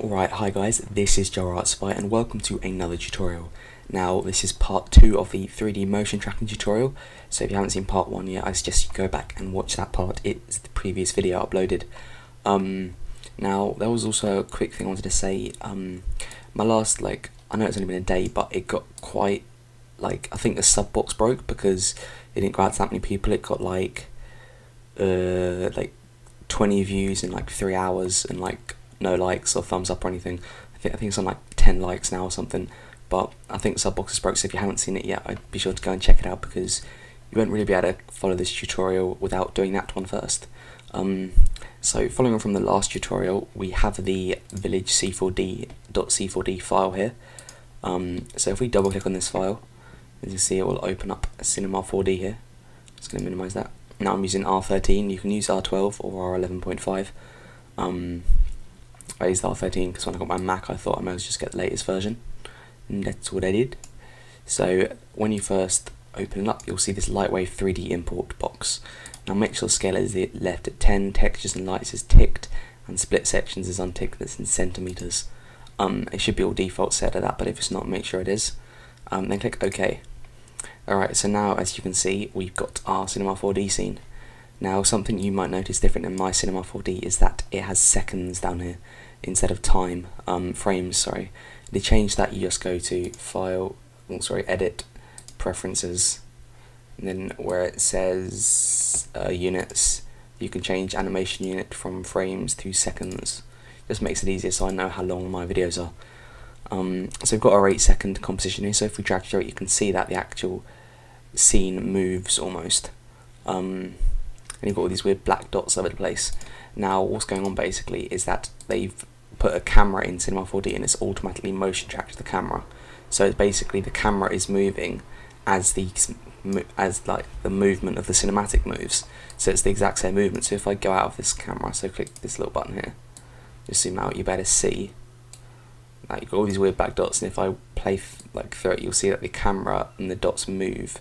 Alright, hi guys, this is Artsify and welcome to another tutorial. Now, this is part 2 of the 3D motion tracking tutorial, so if you haven't seen part 1 yet, I suggest you go back and watch that part. It's the previous video uploaded. Now, there was also a quick thing I wanted to say. My last, I know it's only been a day, but it got quite, I think the sub box broke because it didn't go out to that many people. It got like 20 views in 3 hours and no likes or thumbs up or anything. I think it's on 10 likes now or something, but I think the sub box is broke, so if you haven't seen it yet, I'd be sure to go and check it out because you won't really be able to follow this tutorial without doing that one first. So following on from the last tutorial, we have the village c4d.c4d file here. So if we double click on this file, as you see, it will open up a Cinema 4D here. Just going to minimize that. Now I'm using R13, you can use R12 or R11.5. I used R13 because when I got my Mac I thought I might as well just get the latest version, and that's what I did. So when you first open it up, you'll see this Lightwave 3D import box. Now make sure scale is left at 10, textures and lights is ticked, and split sections is unticked, that's in centimeters. It should be all default set at that, but if it's not, make sure it is. Then click OK. Alright, so now as you can see, we've got our Cinema 4D scene. Now something you might notice different in my Cinema 4D is that it has seconds down here instead of time, frames, sorry. To change that, you just go to File, Edit, Preferences, and then where it says Units, you can change animation unit from frames to seconds. Just makes it easier so I know how long my videos are. So we've got our 8-second composition here, so if we drag through it, you can see that the actual scene moves almost. And you've got all these weird black dots over the place. Now what's going on basically is that they've put a camera in Cinema 4D and it's automatically motion tracked the camera. So it's basically the camera is moving as the movement of the cinematic moves. So it's the exact same movement. So if I go out of this camera, so click this little button here, just zoom out, you better see that you've got all these weird black dots, and if I play through it, you'll see that the camera and the dots move,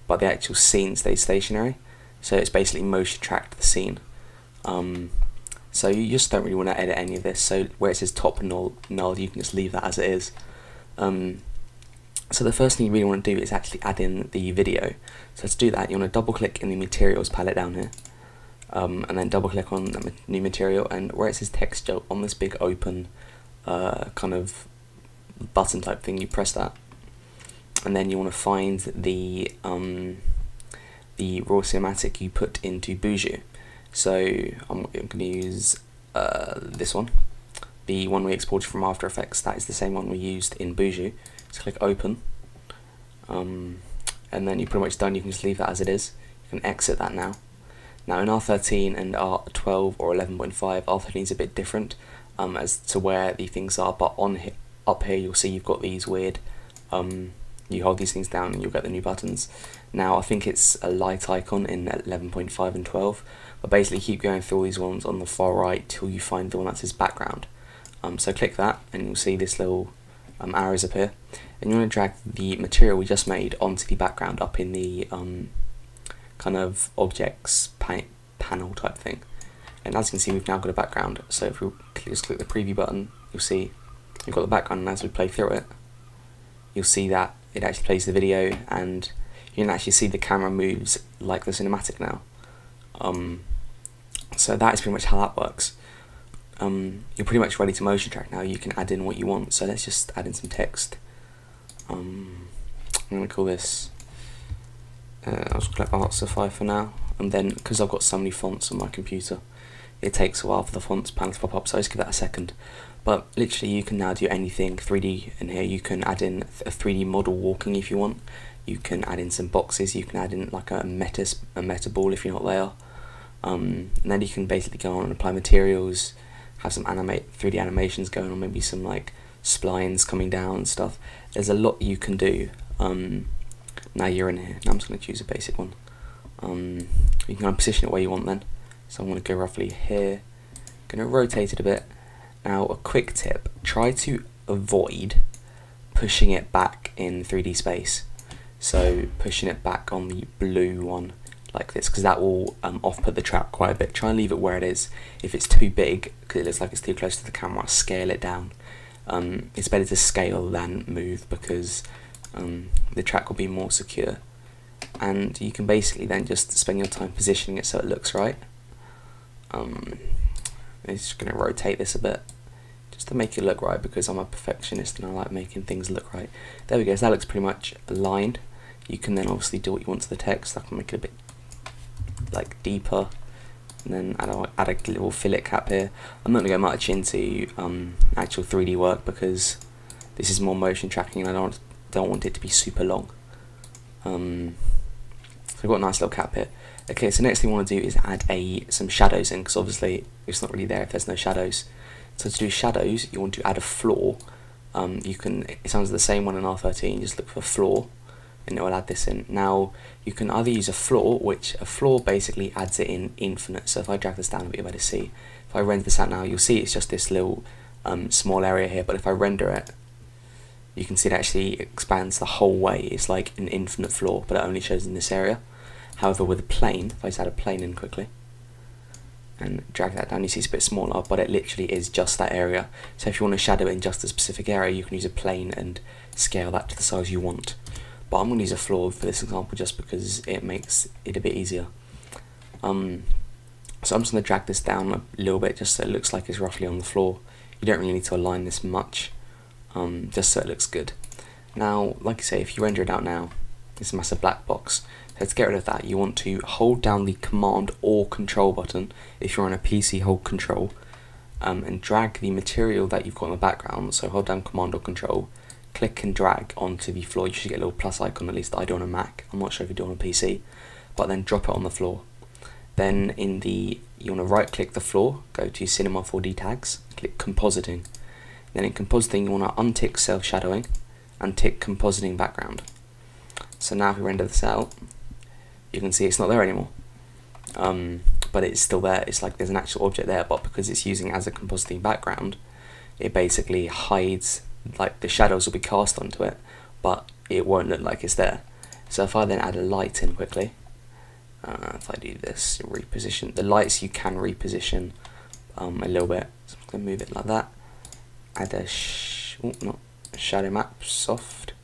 but the actual scene stays stationary. So it's basically motion tracked the scene. So you just don't really want to edit any of this. So where it says top null, you can just leave that as it is. So the first thing you really want to do is actually add in the video. So to do that, you want to double click in the materials palette down here, and then double click on the new material, and where it says texture on this big open kind of button type thing, you press that, and then you want to find the raw cinematic you put into Buju. So I'm going to use this one, the one we exported from After Effects. That is the same one we used in Buju. So click open, and then you're pretty much done. You can just leave that as it is. You can exit that now. Now in R13 and R12 or 11.5, R13 is a bit different as to where the things are, but up here you'll see you've got these weird, you hold these things down and you'll get the new buttons. Now I think it's a light icon in 11.5 and 12, but basically keep going through all these ones on the far right till you find the one that says background. So click that and you'll see this little arrows appear, and you want to drag the material we just made onto the background up in the kind of objects panel type thing. And as you can see, we've now got a background. So if we just click the preview button, you'll see we've got the background, and as we play through it, you'll see that it actually plays the video, and you can actually see the camera moves like the cinematic now. So that is pretty much how that works. You're pretty much ready to motion track now. You can add in what you want. So let's just add in some text. I'm going to call this, I'll just click Artsify for now, and then because I've got so many fonts on my computer, it takes a while for the fonts panel to pop up, so I'll just give that a second. But literally you can now do anything 3D in here. You can add in a 3D model walking if you want. You can add in some boxes. You can add in like a meta ball if you know what they are. And then you can basically go on and apply materials, have some 3D animations going on, maybe some splines coming down and stuff. There's a lot you can do. Now you're in here. Now I'm just going to choose a basic one. You can position it where you want then. So I'm going to go roughly here. Going to rotate it a bit. Now a quick tip, try to avoid pushing it back in 3D space. So pushing it back on the blue one, like this, because that will off-put the track quite a bit. Try and leave it where it is. If it's too big, because it looks like it's too close to the camera, scale it down. It's better to scale than move, because the track will be more secure. And you can basically then just spend your time positioning it so it looks right. I'm just going to rotate this a bit, just to make it look right, because I'm a perfectionist and I like making things look right. There we go, so that looks pretty much aligned. You can then obviously do what you want to the text. I can make it a bit like deeper, and then add a little fillet cap here. I'm not going to go much into actual 3D work, because this is more motion tracking and I don't want it to be super long. So I've got a nice little cap here. Okay, so next thing I want to do is add some shadows in, because obviously it's not really there if there's no shadows. So to do shadows, you want to add a floor. It sounds the same one in R13, just look for floor, and it will add this in. Now, you can either use a floor, which a floor basically adds it in infinite. So if I drag this down a bit, you'll be able to see. If I render this out now, you'll see it's just this little small area here, but if I render it, you can see it actually expands the whole way. It's like an infinite floor, but it only shows in this area. However, with a plane, if I just add a plane in quickly and drag that down, you see it's a bit smaller, but it literally is just that area. So if you want to shadow in just a specific area, you can use a plane and scale that to the size you want. But I'm going to use a floor for this example just because it makes it a bit easier. So I'm just going to drag this down a little bit just so it looks like it's roughly on the floor. You don't really need to align this much, just so it looks good. Now, like I say, if you render it out now, it's a massive black box. So to get rid of that, you want to hold down the Command or Control button. If you're on a PC, hold Control, and drag the material that you've got in the background. So hold down Command or Control, click and drag onto the floor. You should get a little plus icon, at least I do on a Mac. I'm not sure if you do on a PC, but then drop it on the floor. Then you want to right click the floor, go to Cinema 4D tags, click Compositing. Then in Compositing, you want to untick Self Shadowing and tick Compositing Background. So now if we render this out, you can see it's not there anymore, but it's still there. It's like there's an actual object there, but because it's using it as a compositing background, it basically hides, like the shadows will be cast onto it, but it won't look like it's there. So if I then add a light in quickly, if I do this, reposition, the lights you can reposition a little bit, so I'm going to move it like that, add a shadow map, soft,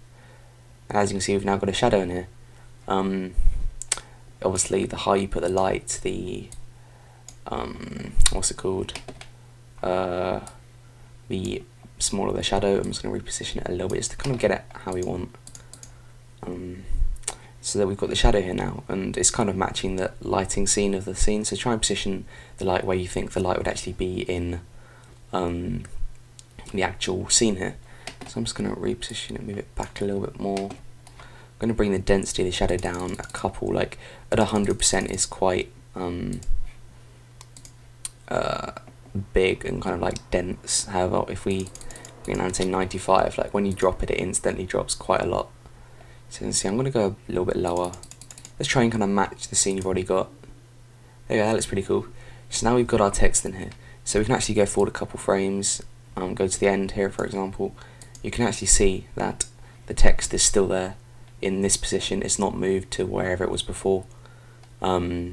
and as you can see we've now got a shadow in here. Obviously the higher you put the light, the what's it called, the smaller the shadow. I'm just going to reposition it a little bit just to kind of get it how we want. So that we've got the shadow here now, and it's kind of matching the lighting scene of the scene. So try and position the light where you think the light would actually be in the actual scene here. So I'm just going to reposition it, move it back a little bit more. I'm going to bring the density of the shadow down a couple, like at 100% is quite big and kind of like dense. However, if we bring it down to say 95, like when you drop it, it instantly drops quite a lot. So you can see I'm going to go a little bit lower. Let's try and kind of match the scene you've already got. There you go, that looks pretty cool. So now we've got our text in here. So we can actually go forward a couple frames, go to the end here for example. You can actually see that the text is still there in this position. It's not moved to wherever it was before. So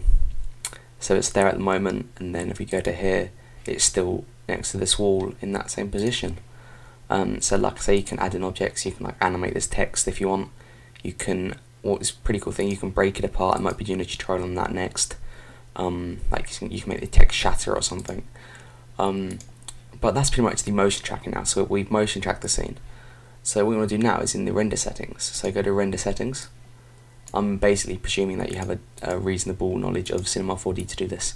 it's there at the moment, and then if we go to here, it's still next to this wall in that same position. So like I say, you can add in objects, you can like animate this text if you want. You can, what's a pretty cool thing, you can break it apart. I might be doing a tutorial on that next. Like you can make the text shatter or something. But that's pretty much the motion tracking now. So we've motion tracked the scene. So what we want to do now is in the render settings. So go to render settings. I'm basically presuming that you have a reasonable knowledge of Cinema 4D to do this.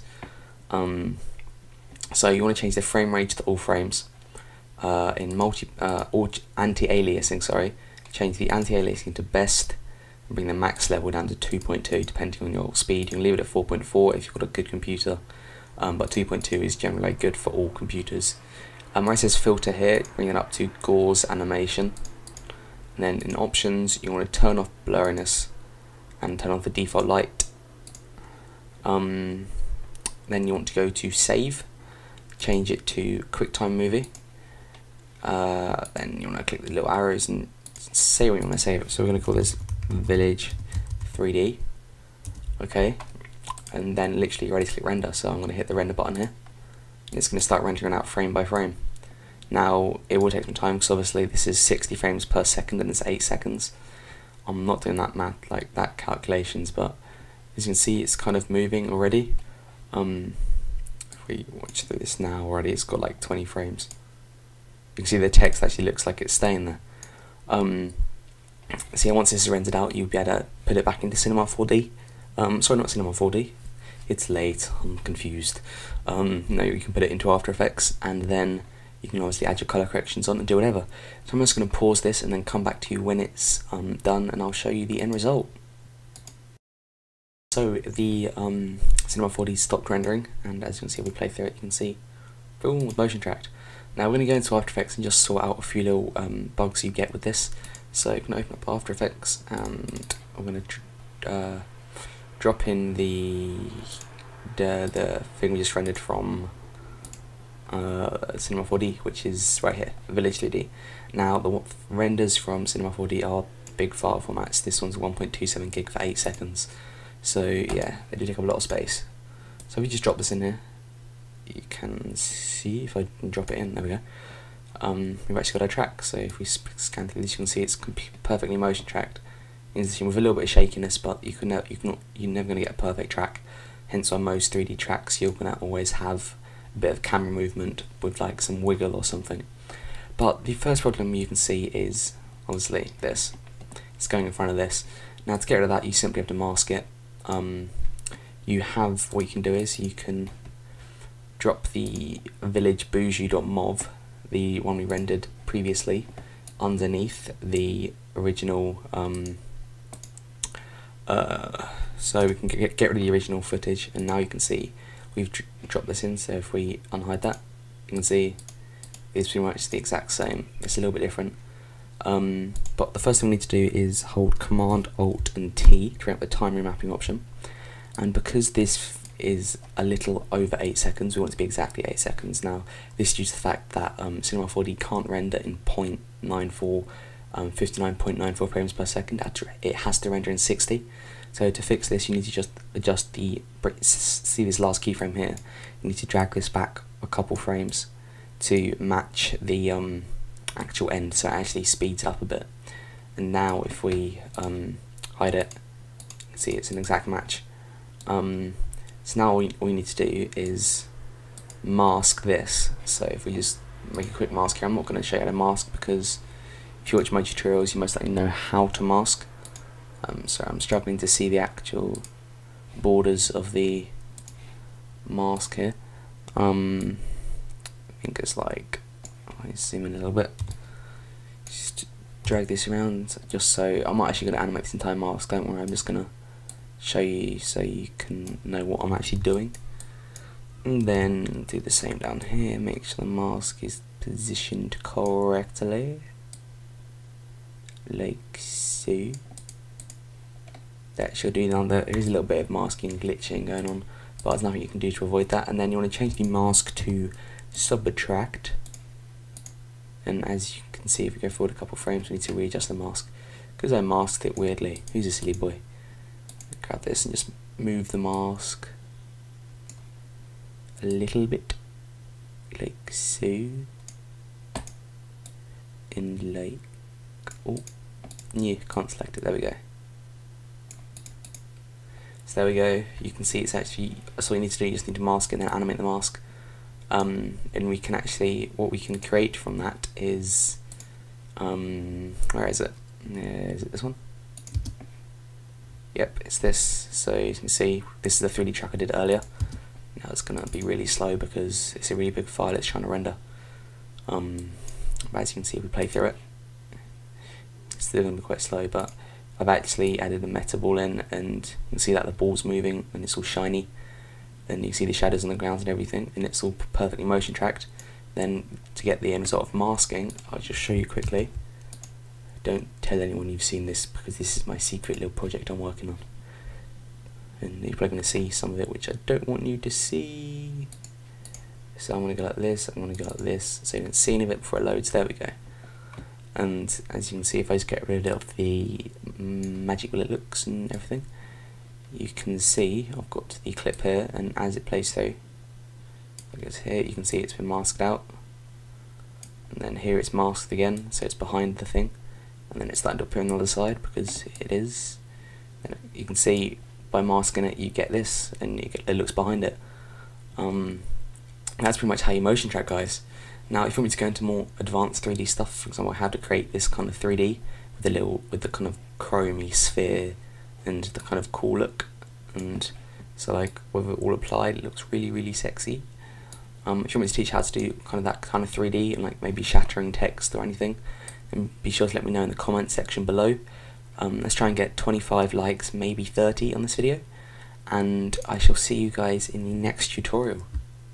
So you want to change the frame rate to all frames. In anti-aliasing, sorry, change the anti-aliasing to best and bring the max level down to 2.2 depending on your speed. You can leave it at 4.4 if you've got a good computer, but 2.2 is generally good for all computers. Where it says filter here, bring it up to Gauze animation, and then in options you want to turn off blurriness and turn off the default light. Then you want to go to save, change it to QuickTime Movie. Then you want to click the little arrows and say what you want to save it. So we're going to call this Village 3D. Okay, and then literally you're ready to click render. So I'm going to hit the render button here. It's going to start rendering out frame by frame. Now it will take some time because obviously this is 60 frames per second and it's 8 seconds. I'm not doing that math, like that calculations, but as you can see it's kind of moving already. If we watch through this now already, it's got like 20 frames. You can see the text actually looks like it's staying there. So yeah, once this is rendered out, you'll be able to put it back into Cinema 4D. Sorry, not Cinema 4D. It's late. I'm confused. No, you can put it into After Effects, and then you can obviously add your color corrections on and do whatever. So I'm just going to pause this and then come back to you when it's done, and I'll show you the end result. So the Cinema 4D stopped rendering, and as you can see, if we play through it, you can see boom, with motion tracked. Now we're going to go into After Effects and just sort out a few little bugs you get with this. So you can open up After Effects, and I'm going to drop in the thing we just rendered from Cinema 4D, which is right here, Village 3D. Now the renders from Cinema 4D are big file formats. This one's 1.27 gig for 8 seconds. So yeah, they do take up a lot of space. So if we just drop this in here, you can see, if I drop it in, there we go. We've actually got our track. So if we scan through this, you can see it's perfectly motion tracked. With a little bit of shakiness, but you're never going to get a perfect track. Hence, on most 3D tracks, you're going to always have a bit of camera movement with like some wiggle or something. But the first problem you can see is obviously this. It's going in front of this. Now to get rid of that, you simply have to mask it. What you can do is you can drop the village bougie.mov, the one we rendered previously, underneath the original. So we can get rid of the original footage, and now you can see we've dropped this in. So if we unhide that, you can see it's pretty much the exact same. It's a little bit different. But the first thing we need to do is hold Command Alt and T to create the time remapping option. And because this is a little over 8 seconds, we want it to be exactly 8 seconds. Now this is due to the fact that Cinema 4D can't render in 0.94 59.94 frames per second. It has to render in 60. So to fix this, you need to just adjust see this last keyframe here, you need to drag this back a couple frames to match the actual end, so it actually speeds up a bit. And now if we hide it, you can see it's an exact match. So now all we need to do is mask this. So if we just make a quick mask here, I'm not going to show you how to mask because if you watch my tutorials, you most likely know how to mask. So I'm struggling to see the actual borders of the mask here. I think it's like, I zoom in a little bit. Just drag this around, just so I'm not actually going to animate this entire mask. Don't worry, I'm just going to show you so you can know what I'm actually doing. And then do the same down here. Make sure the mask is positioned correctly, like so. That should do. Now there is a little bit of masking glitching going on, but there's nothing you can do to avoid that. And then you want to change the mask to subtract. And as you can see, if we go forward a couple frames, we need to readjust the mask because I masked it weirdly. Who's a silly boy? Grab this and just move the mask a little bit, like so, and like, oh, yeah, can't select it. There we go. So there we go. You can see it's actually, that's all you need to do. You just need to mask it and then animate the mask. And we can actually, what we can create from that is, where is it? Is it this one? Yep, it's this. So you can see this is the 3D track I did earlier. Now it's gonna be really slow because it's a really big file it's trying to render. But as you can see, if we play through it, it's still gonna be quite slow, but I've actually added the meta ball in, and you can see that the ball's moving and it's all shiny. Then you see the shadows on the ground and everything, and it's all perfectly motion tracked. Then to get the end result of masking, I'll just show you quickly. Don't tell anyone you've seen this because this is my secret little project I'm working on. And you're probably going to see some of it which I don't want you to see. So I'm going to go like this, I'm going to go like this, so you can see any of it before it loads. There we go. And as you can see, if I just get rid of the magic bullet looks and everything, you can see I've got the clip here, and as it plays through, I guess here you can see it's been masked out, and then here it's masked again, so it's behind the thing, and then it's starting to appear on the other side because it is. And you can see by masking it you get this, and you get, it looks behind it. That's pretty much how you motion track, guys. Now if you want me to go into more advanced 3D stuff, for example how to create this kind of 3D with the kind of chromey sphere and the kind of cool look, and so like with it all applied it looks really sexy. If you want me to teach how to do kind of that kind of 3D and like maybe shattering text or anything, then be sure to let me know in the comment section below. Let's try and get 25 likes, maybe 30 on this video, and I shall see you guys in the next tutorial.